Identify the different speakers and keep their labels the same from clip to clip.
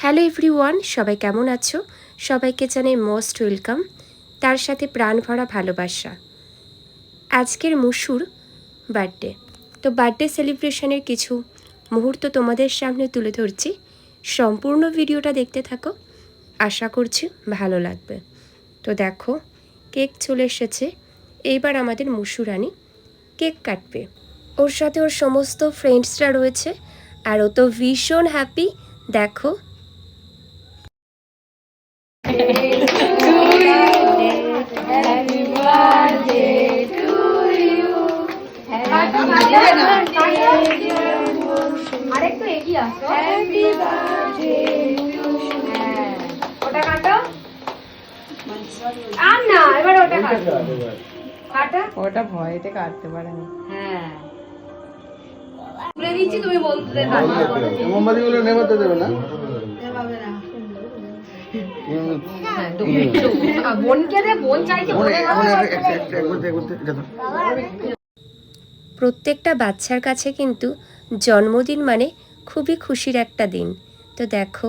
Speaker 1: Hello everyone, সবাই কেমন আছো? সবাইকে জানাই মোস্ট ওয়েলকাম, তার সাথে প্রাণ ভরা ভালোবাসা। আজকের মুসুর বার্থডে, তো বার্থডে সেলিব্রেশনের কিছু মুহূর্ত তোমাদের সামনে তুলে ধরছি। সম্পূর্ণ ভিডিওটা দেখতে থাকো, আশা করছি ভালো লাগবে। তো দেখো, কেক চলে এসেছে। এইবার আমাদের মুসুরানি কেক কাটবে। ওর সাথে ওর সমস্ত ফ্রেন্ডসরা রয়েছে, আর ও তো ভীষণ হ্যাপি। দেখো,
Speaker 2: আরেকটু এগিয়ে আসো। ওটা কাটো। আর না, এবার ওটা কাটো। কাটা।
Speaker 3: ওটা ভয়েতে কাটতে পারে না।
Speaker 2: হ্যাঁ। তুলে দিচ্ছি, তুমি বলতে থাকো।
Speaker 4: মোমবাতিগুলো নেভাতে দেবে না?
Speaker 2: বোনকে দে, বোন চাইছে বোনের
Speaker 1: প্রত্যেকটা বাচ্চার কাছে কিন্তু জন্মদিন মানে খুবই খুশির একটা দিন। তো দেখো,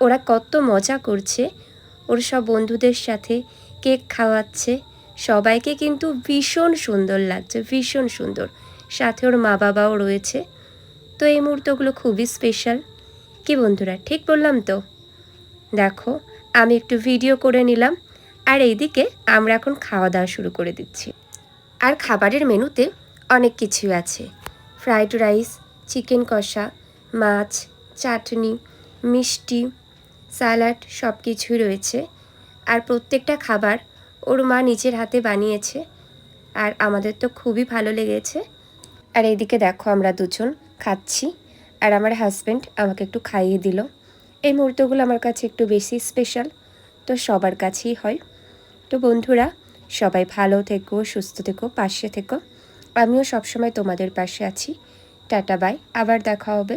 Speaker 1: ওরা কত মজা করছে, ওর সব বন্ধুদের সাথে কেক খাওয়াচ্ছে। সবাইকে কিন্তু ভীষণ সুন্দর লাগছে, ভীষণ সুন্দর। সাথে ওর মা বাবাও রয়েছে। তো এই মুহূর্তগুলো খুবই স্পেশাল। কি বন্ধুরা, ঠিক বললাম তো? দেখো, আমি একটু ভিডিও করে নিলাম, আর এইদিকে আমরা এখন খাওয়া দাওয়া শুরু করে দিচ্ছি। আর খাবারের মেনুতে অনেক কিছু আছে। ফ্রাইড রাইস, চিকেন কষা, মাছ, চাটনি, মিষ্টি, স্যালাড, সব কিছুই রয়েছে। আর প্রত্যেকটা খাবার ওর মা নিজের হাতে বানিয়েছে, আর আমাদের তো খুবই ভালো লেগেছে। আর এইদিকে দেখো, আমরা দুজন খাচ্ছি, আর আমার হাজব্যান্ড আমাকে একটু খাইয়ে দিল। এই মুহূর্তগুলো আমার কাছে একটু বেশি স্পেশাল, তো সবার কাছেই হয়। তো বন্ধুরা, সবাই ভালো থেকো, সুস্থ থেকো, পাশে থেকো। আমিও সবসময় তোমাদের পাশে আছি। টাটা বাই, আবার দেখা হবে।